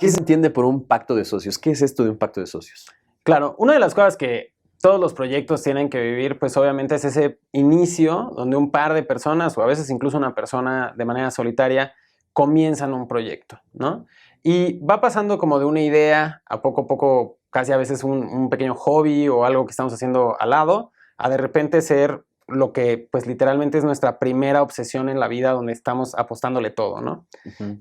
¿Qué se entiende por un pacto de socios? ¿Qué es esto de un pacto de socios? Claro, una de las cosas que todos los proyectos tienen que vivir, pues obviamente es ese inicio donde un par de personas o a veces incluso una persona de manera solitaria comienzan un proyecto, ¿no? Y va pasando como de una idea a poco, casi a veces un pequeño hobby o algo que estamos haciendo al lado, a de repente ser lo que pues literalmente es nuestra primera obsesión en la vida donde estamos apostándole todo, ¿no?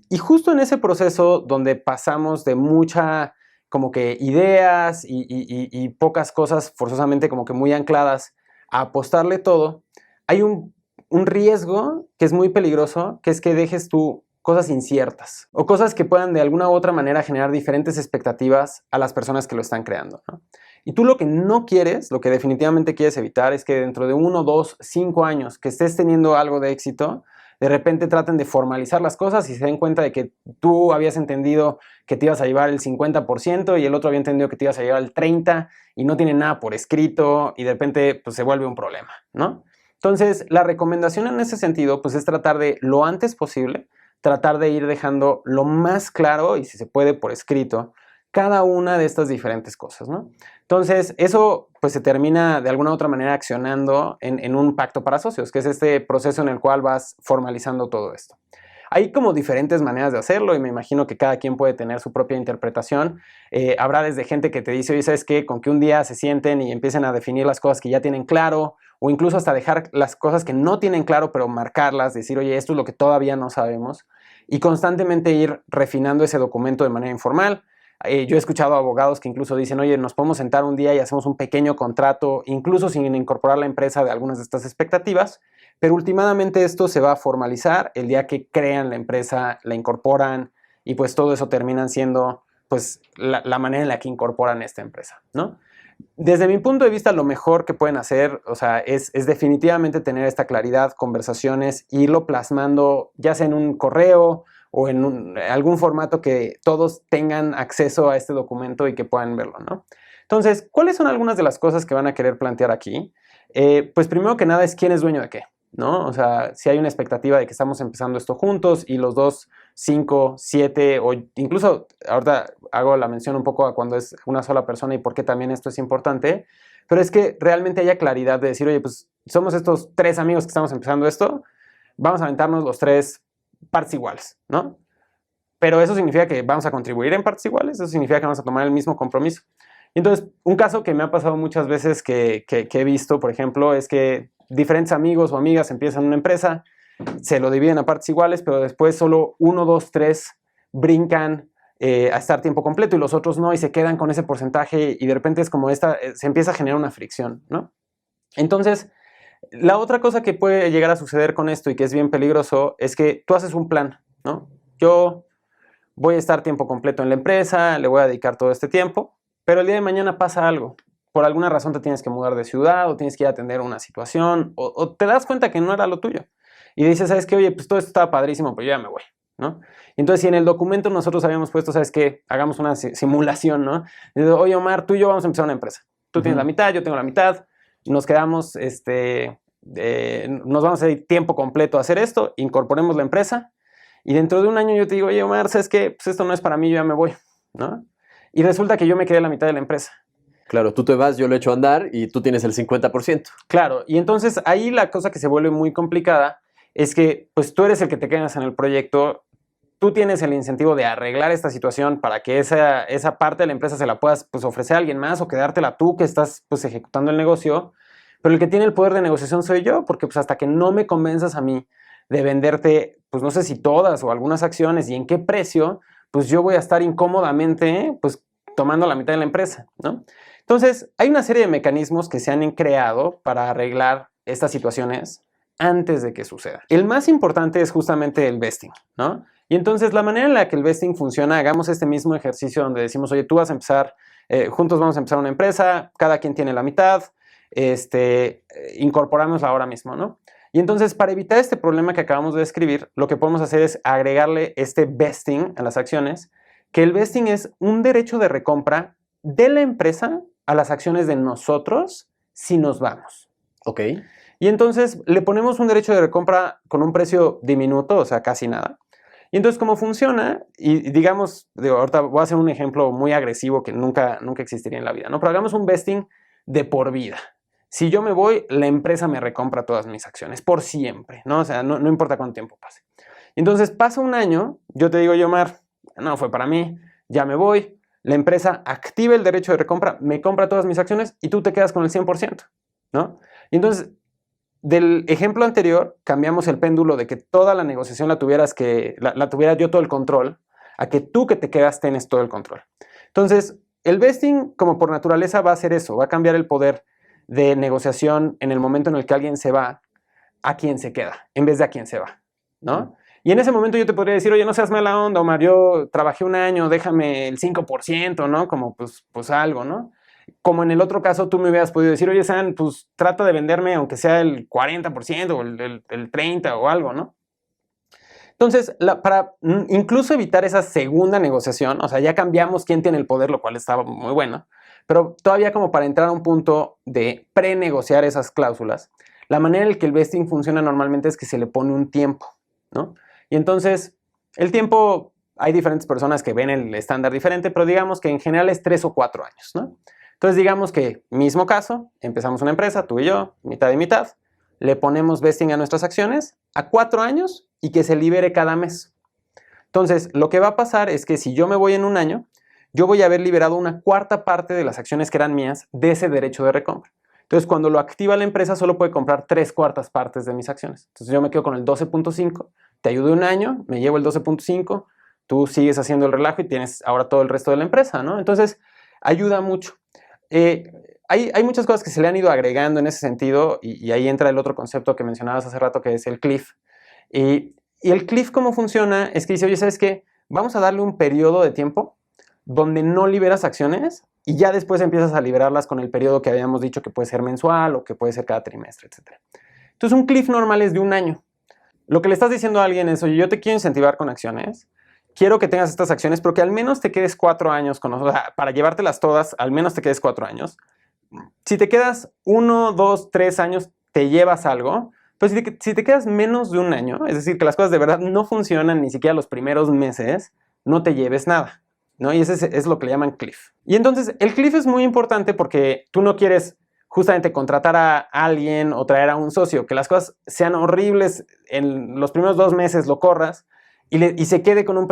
Y justo en ese proceso donde pasamos de mucha como que ideas y pocas cosas forzosamente como que muy ancladas a apostarle todo, hay un riesgo que es muy peligroso, que es que dejes tú cosas inciertas o cosas que puedan de alguna u otra manera generar diferentes expectativas a las personas que lo están creando, ¿no? Y tú lo que no quieres, lo que definitivamente quieres evitar es que dentro de 1, 2, 5 años que estés teniendo algo de éxito, de repente traten de formalizar las cosas y se den cuenta de que tú habías entendido que te ibas a llevar el 50% y el otro había entendido que te ibas a llevar el 30% y no tiene nada por escrito y de repente pues se vuelve un problema, ¿no? Entonces, la recomendación en ese sentido pues es tratar de lo antes posible, tratar de ir dejando lo más claro y si se puede por escrito cada una de estas diferentes cosas, ¿no? Entonces, eso pues se termina de alguna u otra manera accionando en un pacto para socios, que es este proceso en el cual vas formalizando todo esto. Hay como diferentes maneras de hacerlo y me imagino que cada quien puede tener su propia interpretación. Habrá desde gente que te dice, oye, ¿sabes qué? Con que un día se sienten y empiecen a definir las cosas que ya tienen claro o incluso hasta dejar las cosas que no tienen claro pero marcarlas, decir, oye, esto es lo que todavía no sabemos y constantemente ir refinando ese documento de manera informal. Yo he escuchado abogados que incluso dicen, oye, nos podemos sentar un día y hacemos un pequeño contrato, incluso sin incorporar la empresa de algunas de estas expectativas, pero últimamente esto se va a formalizar el día que crean la empresa, la incorporan y pues todo eso termina siendo pues la manera en la que incorporan esta empresa, ¿no? Desde mi punto de vista, lo mejor que pueden hacer, o sea, es definitivamente tener esta claridad, conversaciones, irlo plasmando ya sea en un correo o en algún formato que todos tengan acceso a este documento y que puedan verlo, ¿no? Entonces, ¿cuáles son algunas de las cosas que van a querer plantear aquí? Pues primero que nada es quién es dueño de qué, ¿no? O sea, si hay una expectativa de que estamos empezando esto juntos y los dos 5, 7 o incluso ahorita hago la mención un poco a cuando es una sola persona y por qué también esto es importante, pero es que realmente haya claridad de decir, oye, pues somos estos 3 amigos que estamos empezando esto, vamos a aventarnos los 3 partes iguales, ¿no? Pero eso significa que vamos a contribuir en partes iguales, eso significa que vamos a tomar el mismo compromiso. Y entonces, un caso que me ha pasado muchas veces que he visto, por ejemplo, es que diferentes amigos o amigas empiezan una empresa, se lo dividen a partes iguales, pero después solo 1, 2, 3 brincan a estar tiempo completo y los otros no y se quedan con ese porcentaje y de repente es como se empieza a generar una fricción, ¿no? Entonces, la otra cosa que puede llegar a suceder con esto y que es bien peligroso es que tú haces un plan, ¿no? Yo voy a estar tiempo completo en la empresa, le voy a dedicar todo este tiempo, pero el día de mañana pasa algo. Por alguna razón te tienes que mudar de ciudad o tienes que ir a atender una situación o te das cuenta que no era lo tuyo. Y dices, ¿sabes qué? Oye, pues todo esto estaba padrísimo, pero yo ya me voy, ¿no? Entonces, si en el documento nosotros habíamos puesto, ¿sabes qué? Hagamos una simulación, ¿no? Dices, oye, Omar, tú y yo vamos a empezar una empresa. Tú tienes la mitad, yo tengo la mitad. Nos quedamos, nos vamos a ir tiempo completo a hacer esto, incorporemos la empresa y dentro de un año yo te digo, oye, Omar, ¿sabes qué? Pues esto no es para mí, yo ya me voy, ¿no? Y resulta que yo me quedé la mitad de la empresa. Claro, tú te vas, yo lo echo a andar y tú tienes el 50%. Claro, y entonces ahí la cosa que se vuelve muy complicada es que pues tú eres el que te quedas en el proyecto, tú tienes el incentivo de arreglar esta situación para que esa parte de la empresa se la puedas pues, ofrecer a alguien más o quedártela tú que estás pues ejecutando el negocio, pero el que tiene el poder de negociación soy yo, porque pues hasta que no me convenzas a mí de venderte, pues no sé si todas o algunas acciones y en qué precio, pues yo voy a estar incómodamente pues tomando la mitad de la empresa, ¿no? Entonces, hay una serie de mecanismos que se han creado para arreglar estas situaciones antes de que suceda. El más importante es justamente el vesting, ¿no? Y entonces la manera en la que el vesting funciona, hagamos este mismo ejercicio donde decimos, oye, tú vas a empezar, juntos vamos a empezar una empresa, cada quien tiene la mitad, incorporámosla ahora mismo, ¿no? Y entonces, para evitar este problema que acabamos de describir, lo que podemos hacer es agregarle este vesting a las acciones, que el vesting es un derecho de recompra de la empresa a las acciones de nosotros si nos vamos. Ok. Y entonces le ponemos un derecho de recompra con un precio diminuto, o sea, casi nada. Y entonces, ¿cómo funciona? Y digamos, ahorita voy a hacer un ejemplo muy agresivo que nunca existiría en la vida, ¿no? Pero hagamos un vesting de por vida. Si yo me voy, la empresa me recompra todas mis acciones, por siempre, ¿no? O sea, no importa cuánto tiempo pase. Entonces, pasa un año, yo te digo, Omar, no fue para mí, ya me voy, la empresa activa el derecho de recompra, me compra todas mis acciones y tú te quedas con el 100%, ¿no? Y entonces, del ejemplo anterior, cambiamos el péndulo de que toda la negociación la tuviera yo todo el control, a que tú que te quedas tienes todo el control. Entonces, el vesting, como por naturaleza, va a hacer eso, va a cambiar el poder de negociación en el momento en el que alguien se va a quien se queda, en vez de a quien se va, ¿no? Y en ese momento yo te podría decir, oye, no seas mala onda, Omar, yo trabajé un año, déjame el 5%, ¿no? Como pues algo, ¿no? Como en el otro caso tú me hubieras podido decir, oye, San, pues trata de venderme aunque sea el 40% o el 30% o algo, ¿no? Entonces, para incluso evitar esa segunda negociación, o sea, ya cambiamos quién tiene el poder, lo cual estaba muy bueno, pero todavía como para entrar a un punto de prenegociar esas cláusulas, la manera en la que el vesting funciona normalmente es que se le pone un tiempo, ¿no? Y entonces, el tiempo, hay diferentes personas que ven el estándar diferente, pero digamos que en general es 3 o 4 años, ¿no? Entonces, digamos que, mismo caso, empezamos una empresa, tú y yo, mitad y mitad, le ponemos vesting a nuestras acciones a 4 años y que se libere cada mes. Entonces, lo que va a pasar es que si yo me voy en un año, yo voy a haber liberado una cuarta parte de las acciones que eran mías de ese derecho de recompra. Entonces, cuando lo activa la empresa, solo puede comprar 3/4 partes de mis acciones. Entonces, yo me quedo con el 12.5, te ayudo un año, me llevo el 12.5, tú sigues haciendo el relajo y tienes ahora todo el resto de la empresa, ¿no? Entonces, ayuda mucho. Hay muchas cosas que se le han ido agregando en ese sentido y ahí entra el otro concepto que mencionabas hace rato, que es el cliff. Y el cliff, ¿cómo funciona? Es que dice, oye, ¿sabes qué? Vamos a darle un periodo de tiempo donde no liberas acciones y ya después empiezas a liberarlas con el periodo que habíamos dicho que puede ser mensual o que puede ser cada trimestre, etc. Entonces, un cliff normal es de un año. Lo que le estás diciendo a alguien es, oye, yo te quiero incentivar con acciones, quiero que tengas estas acciones, pero que al menos te quedes 4 años con nosotros. O sea, para llevártelas todas, al menos te quedes 4 años. Si te quedas 1, 2, 3 años, te llevas algo. Pues si te quedas menos de un año, es decir, que las cosas de verdad no funcionan ni siquiera los primeros meses, no te lleves nada, ¿no? Y ese es lo que le llaman cliff. Y entonces, el cliff es muy importante porque tú no quieres justamente contratar a alguien o traer a un socio, que las cosas sean horribles en los primeros 2 meses, lo corras, y se quede con un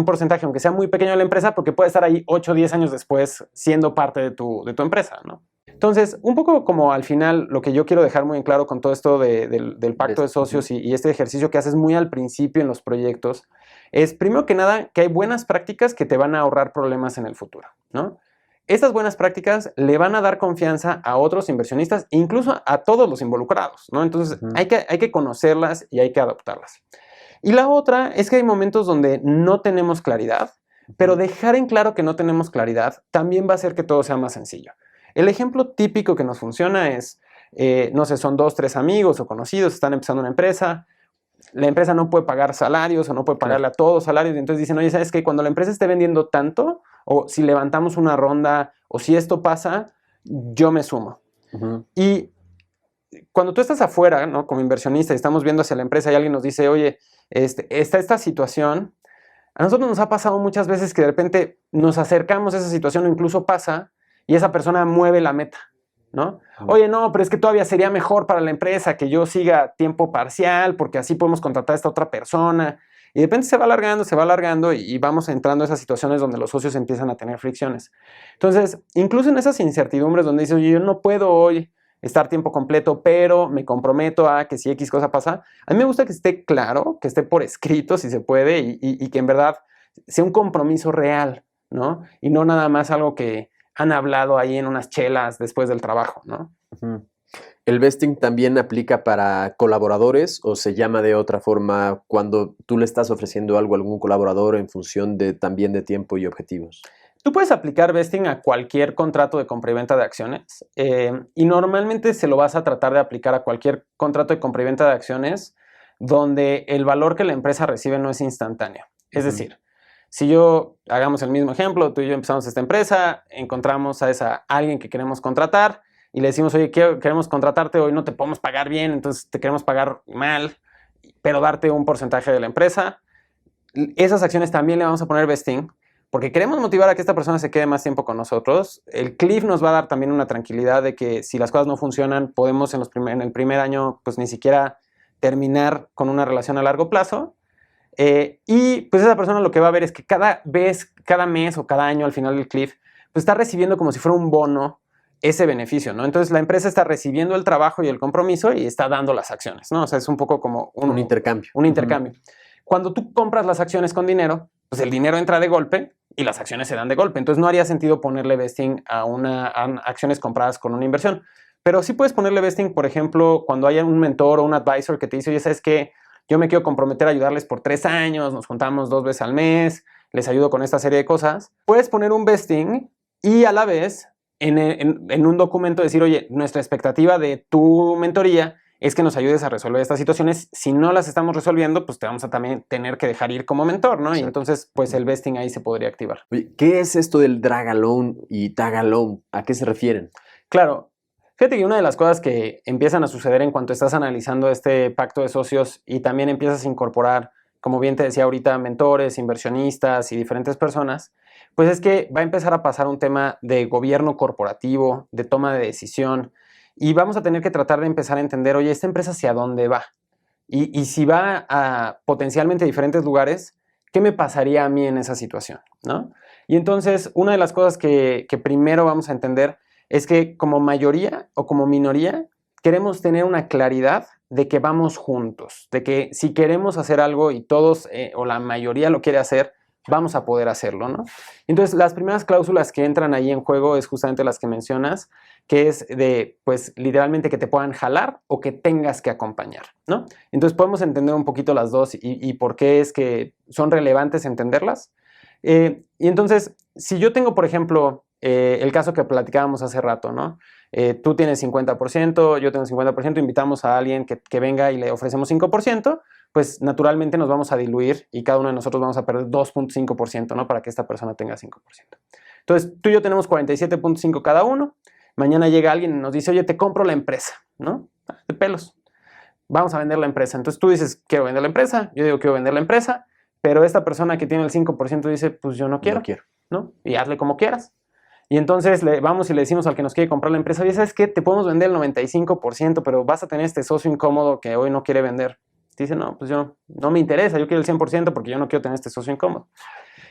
porcentaje, aunque sea muy pequeño de la empresa, porque puede estar ahí 8 o 10 años después siendo parte de tu empresa, ¿no? Entonces, un poco como al final, lo que yo quiero dejar muy en claro con todo esto del pacto de socios y este ejercicio que haces muy al principio en los proyectos, es primero que nada que hay buenas prácticas que te van a ahorrar problemas en el futuro, ¿no? Estas buenas prácticas le van a dar confianza a otros inversionistas, incluso a todos los involucrados, ¿no? Entonces, hay que conocerlas y hay que adoptarlas. Y la otra es que hay momentos donde no tenemos claridad, pero dejar en claro que no tenemos claridad también va a hacer que todo sea más sencillo. El ejemplo típico que nos funciona es, no sé, son 2, 3 amigos o conocidos, están empezando una empresa, la empresa no puede pagar salarios o no puede pagarle a todos salarios, y entonces dicen, oye, ¿sabes qué? Cuando la empresa esté vendiendo tanto, o si levantamos una ronda, o si esto pasa, yo me sumo. Y cuando tú estás afuera, ¿no? Como inversionista y estamos viendo hacia la empresa y alguien nos dice, oye, está esta situación, a nosotros nos ha pasado muchas veces que de repente nos acercamos a esa situación o incluso pasa y esa persona mueve la meta, ¿no? Oye, no, pero es que todavía sería mejor para la empresa que yo siga tiempo parcial porque así podemos contratar a esta otra persona. Y de repente se va alargando y vamos entrando a esas situaciones donde los socios empiezan a tener fricciones. Entonces, incluso en esas incertidumbres donde dices, oye, yo no puedo hoy estar tiempo completo, pero me comprometo a que si X cosa pasa, a mí me gusta que esté claro, que esté por escrito si se puede y que en verdad sea un compromiso real, ¿no? Y no nada más algo que han hablado ahí en unas chelas después del trabajo, ¿no? ¿El vesting también aplica para colaboradores o se llama de otra forma cuando tú le estás ofreciendo algo a algún colaborador en función también de tiempo y objetivos? Tú puedes aplicar vesting a cualquier contrato de compra y venta de acciones y normalmente se lo vas a tratar de aplicar a cualquier contrato de compra y venta de acciones donde el valor que la empresa recibe no es instantáneo. Es decir, si hagamos el mismo ejemplo, tú y yo empezamos esta empresa, encontramos a alguien que queremos contratar y le decimos, oye, queremos contratarte, hoy no te podemos pagar bien, entonces te queremos pagar mal, pero darte un porcentaje de la empresa. esas acciones también le vamos a poner vesting, porque queremos motivar a que esta persona se quede más tiempo con nosotros. El cliff nos va a dar también una tranquilidad de que si las cosas no funcionan, podemos en el primer año pues ni siquiera terminar con una relación a largo plazo. Y pues esa persona lo que va a ver es que cada mes o cada año al final del cliff, pues está recibiendo como si fuera un bono ese beneficio, ¿no? Entonces la empresa está recibiendo el trabajo y el compromiso y está dando las acciones, ¿no? O sea, es un poco como un intercambio. Un intercambio. Cuando tú compras las acciones con dinero, pues el dinero entra de golpe y las acciones se dan de golpe. Entonces no haría sentido ponerle vesting a acciones compradas con una inversión. Pero sí puedes ponerle vesting, por ejemplo, cuando haya un mentor o un advisor que te dice, oye, ¿sabes qué? Yo me quiero comprometer a ayudarles por 3 años, nos juntamos 2 veces al mes, les ayudo con esta serie de cosas. Puedes poner un vesting y a la vez en un documento decir, oye, nuestra expectativa de tu mentoría es que nos ayudes a resolver estas situaciones. Si no las estamos resolviendo, pues te vamos a también tener que dejar ir como mentor, ¿no? Sí. Y entonces, pues el vesting ahí se podría activar. Oye, ¿qué es esto del drag alone y tag alone? ¿A qué se refieren? Claro. Fíjate que una de las cosas que empiezan a suceder en cuanto estás analizando este pacto de socios y también empiezas a incorporar, como bien te decía ahorita, mentores, inversionistas y diferentes personas, pues es que va a empezar a pasar un tema de gobierno corporativo, de toma de decisión, y vamos a tener que tratar de empezar a entender, oye, esta empresa hacia dónde va. Y si va a potencialmente diferentes lugares, ¿qué me pasaría a mí en esa situación? ¿No? Y entonces, una de las cosas que primero vamos a entender es que como mayoría o como minoría queremos tener una claridad de que vamos juntos, de que si queremos hacer algo y todos o la mayoría lo quiere hacer, vamos a poder hacerlo, ¿no? Entonces, las primeras cláusulas que entran ahí en juego es justamente las que mencionas, que es de, pues, literalmente que te puedan jalar o que tengas que acompañar, ¿no? Entonces, podemos entender un poquito las dos y por qué es que son relevantes entenderlas. Y entonces, si yo tengo, por ejemplo, el caso que platicábamos hace rato, ¿no? Tú tienes 50%, yo tengo 50%, invitamos a alguien que venga y le ofrecemos 5%, pues naturalmente nos vamos a diluir y cada uno de nosotros vamos a perder 2.5%, ¿no? Para que esta persona tenga 5%. Entonces, tú y yo tenemos 47.5 cada uno. Mañana llega alguien y nos dice, oye, te compro la empresa, ¿no? De pelos. Vamos a vender la empresa. Entonces tú dices, quiero vender la empresa. Yo digo, quiero vender la empresa. Pero esta persona que tiene el 5% dice, pues yo no quiero. No quiero. ¿No? Y hazle como quieras. Y entonces vamos y le decimos al que nos quiere comprar la empresa, oye, ¿sabes qué? Te podemos vender el 95%, pero vas a tener este socio incómodo que hoy no quiere vender. Dice, no, pues yo no me interesa, yo quiero el 100% porque yo no quiero tener este socio incómodo.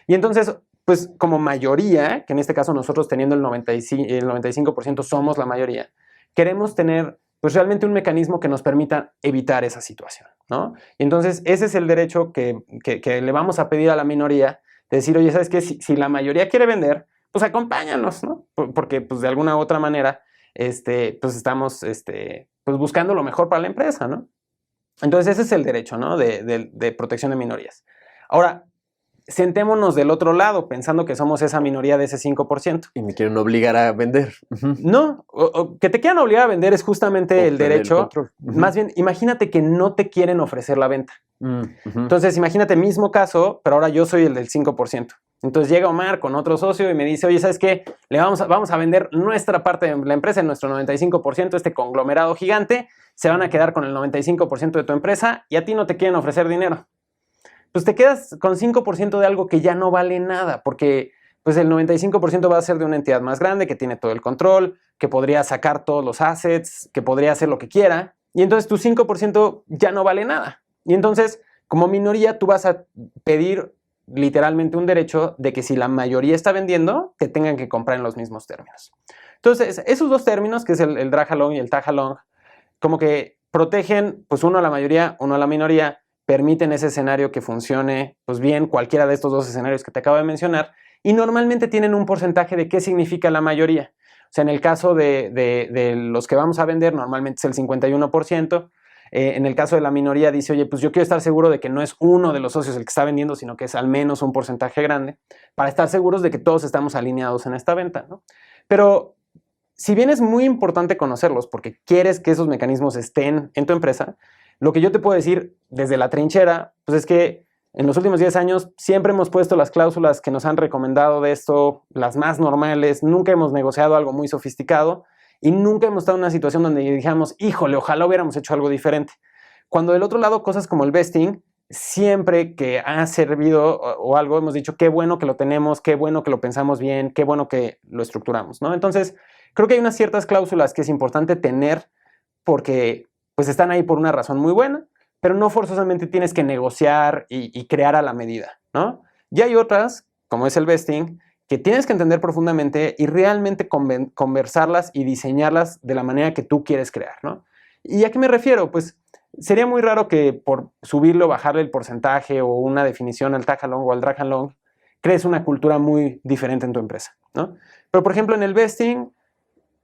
Y entonces, pues como mayoría, que en este caso nosotros teniendo el 95% somos la mayoría, queremos tener pues realmente un mecanismo que nos permita evitar esa situación, ¿no? Y entonces ese es el derecho que le vamos a pedir a la minoría, de decir, oye, ¿sabes qué? Si la mayoría quiere vender, pues acompáñanos, ¿no? Porque pues de alguna u otra manera, pues estamos pues buscando lo mejor para la empresa, ¿no? Entonces ese es el derecho, ¿no? De protección de minorías. Ahora, sentémonos del otro lado, pensando que somos esa minoría de ese 5%. Y me quieren obligar a vender. No, que te quieran obligar a vender es justamente el derecho. Más bien, imagínate que no te quieren ofrecer la venta. Entonces, imagínate mismo caso, pero ahora yo soy el del 5%. Entonces llega Omar con otro socio y me dice, oye, ¿sabes qué? Vamos a vender nuestra parte de la empresa, en nuestro 95%, este conglomerado gigante, se van a quedar con el 95% de tu empresa y a ti no te quieren ofrecer dinero. Pues te quedas con 5% de algo que ya no vale nada, porque pues el 95% va a ser de una entidad más grande que tiene todo el control, que podría sacar todos los assets, que podría hacer lo que quiera, y entonces tu 5% ya no vale nada. Y entonces, como minoría, tú vas a pedir literalmente un derecho de que si la mayoría está vendiendo, te tengan que comprar en los mismos términos. Entonces, esos dos términos, que es el drag along y el tag along, como que protegen, pues uno a la mayoría, uno a la minoría, permiten ese escenario que funcione, pues bien, cualquiera de estos dos escenarios que te acabo de mencionar, y normalmente tienen un porcentaje de qué significa la mayoría. O sea, en el caso de los que vamos a vender, normalmente es el 51%. En el caso de la minoría dice, oye, pues yo quiero estar seguro de que no es uno de los socios el que está vendiendo, sino que es al menos un porcentaje grande, para estar seguros de que todos estamos alineados en esta venta, ¿no? Pero si bien es muy importante conocerlos porque quieres que esos mecanismos estén en tu empresa, lo que yo te puedo decir desde la trinchera, pues es que en los últimos 10 años siempre hemos puesto las cláusulas que nos han recomendado de esto, las más normales, nunca hemos negociado algo muy sofisticado y nunca hemos estado en una situación donde dijéramos, híjole, ojalá hubiéramos hecho algo diferente. Cuando del otro lado cosas como el vesting, siempre que ha servido o algo, hemos dicho qué bueno que lo tenemos, qué bueno que lo pensamos bien, qué bueno que lo estructuramos, ¿no? Entonces, creo que hay unas ciertas cláusulas que es importante tener porque pues están ahí por una razón muy buena, pero no forzosamente tienes que negociar y crear a la medida, ¿no? Y hay otras, como es el vesting, que tienes que entender profundamente y realmente conversarlas y diseñarlas de la manera que tú quieres crear, ¿no? ¿Y a qué me refiero? Pues sería muy raro que por subirle o bajarle el porcentaje o una definición al tag along o al drag along, crees una cultura muy diferente en tu empresa, ¿no? Pero, por ejemplo, en el vesting,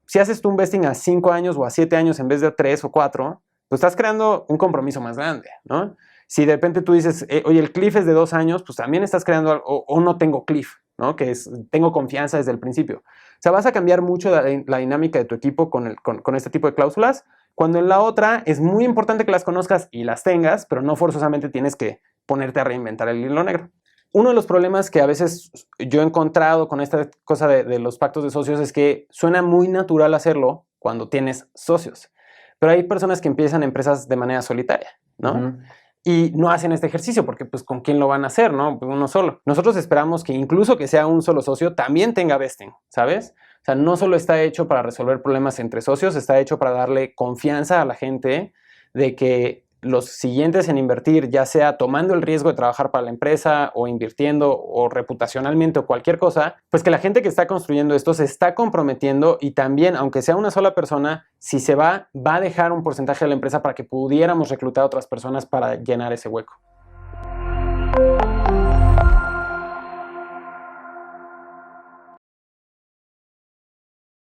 si haces tú un vesting a 5 años o a 7 años en vez de 3 o 4, pues estás creando un compromiso más grande, ¿no? Si de repente tú dices, oye, el cliff es de 2 años, pues también estás creando algo, o no tengo cliff, ¿no? Que es, tengo confianza desde el principio. O sea, vas a cambiar mucho la dinámica de tu equipo con este tipo de cláusulas, cuando en la otra es muy importante que las conozcas y las tengas, pero no forzosamente tienes que ponerte a reinventar el hilo negro. Uno de los problemas que a veces yo he encontrado con esta cosa de los pactos de socios es que suena muy natural hacerlo cuando tienes socios, pero hay personas que empiezan empresas de manera solitaria, ¿no? Uh-huh. Y no hacen este ejercicio porque pues con quién lo van a hacer, ¿no? Pues uno solo. Nosotros esperamos que incluso que sea un solo socio también tenga vesting, ¿sabes? O sea, no solo está hecho para resolver problemas entre socios, está hecho para darle confianza a la gente de que los siguientes en invertir, ya sea tomando el riesgo de trabajar para la empresa o invirtiendo o reputacionalmente o cualquier cosa, pues que la gente que está construyendo esto se está comprometiendo y también, aunque sea una sola persona, si se va a dejar un porcentaje de la empresa para que pudiéramos reclutar a otras personas para llenar ese hueco.